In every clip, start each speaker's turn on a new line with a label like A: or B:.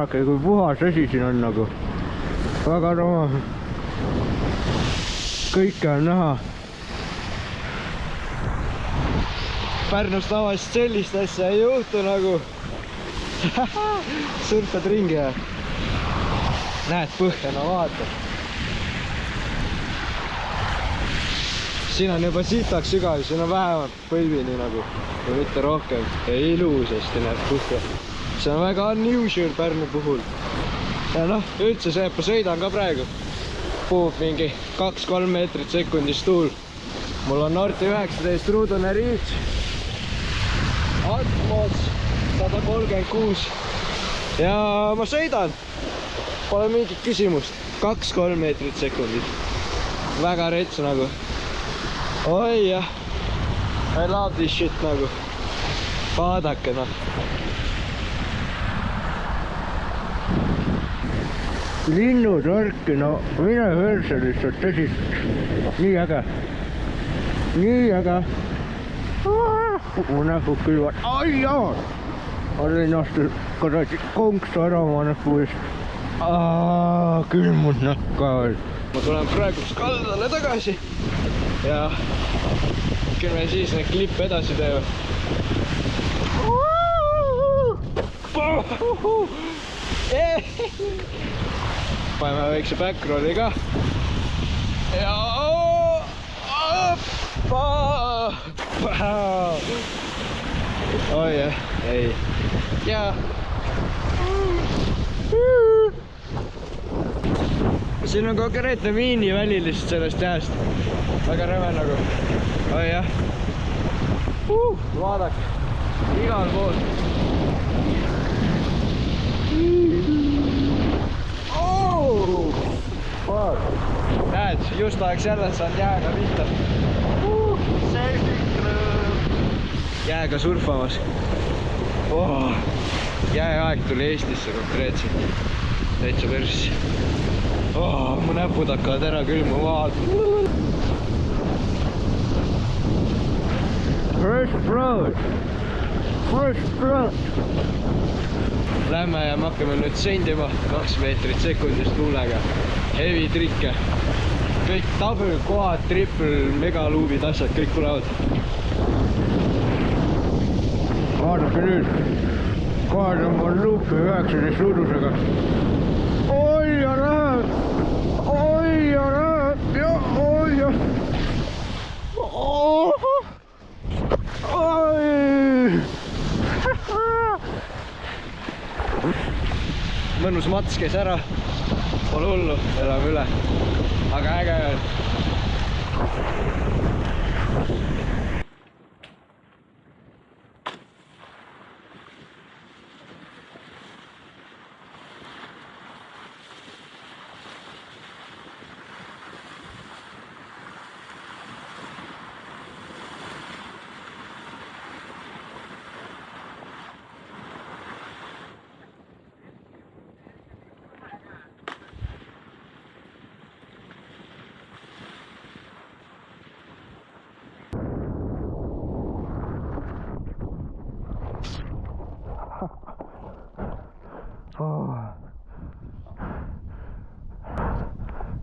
A: vaadake, kui puhas vesi siin on nagu. Väga tore. Kõike on näha. Pärnus tavaliselt sellist asja ei juhtu nagu. Surfad ringi ja näed põhja, no vaata. Siin on juba sitaks sügav, siin on vähemalt põlvini nagu, või mitte rohkem. Ja ilusasti näeb põhja. See on väga unusual Pärnu puhul. Ja noh, üldse seepa sõidan ka praegu. Puhub mingi 2-3 meetrit sekundis tuul. Mul on Norti 19 ruudune riits. Atmos 136. Ja ma sõidan. Pole mingit küsimust. 2-3 meetrit sekundis. Väga rets nagu. Oi jah. I love this shit nagu. Vaadake noh. Linnutorki, no mine hõrsa lihtsalt tõsist. Nii äge. Nii äge. Mu nähud külvad. Ai jaa! Olin astu kuradi konksu ära oma nähku eest. Külmud nähka veel. Ma tulen praegu kaldale tagasi. Ja küll me siis need klippe edasi teeme. Paneme väikse backrolli ka. Ja oi jah, ei. Ja siin on konkreetne miiniväli lihtsalt sellest jääst. Väga rõve nagu. Oi jah. Vaadake. Igal pool. Näed, just oleks jälle saanud jääga pihta. Jääga surfamas. Jääaeg tuli Eestisse konkreetselt. Täitsa persi. Mu näpud hakkavad ära külmuma. Fresh blood. Fresh blood. Lähme ja me hakkame nüüd sõndima 2 meetrit sekundis tuulega. Heavy trikke. Kõik double, quad, triple, megaluubid, asjad, kõik tulevad. Vaadake nüüd. Kohe tõmban luupi 19 ruudusega. Oi ja läheb. Oi ja läheb. Ja oi ja. Oi. Mõnus mats käis ära. Pole hullu, elame üle. Aga äge on.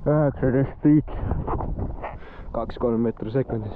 A: Üheksateist tiit 2-3 meetri sekundis.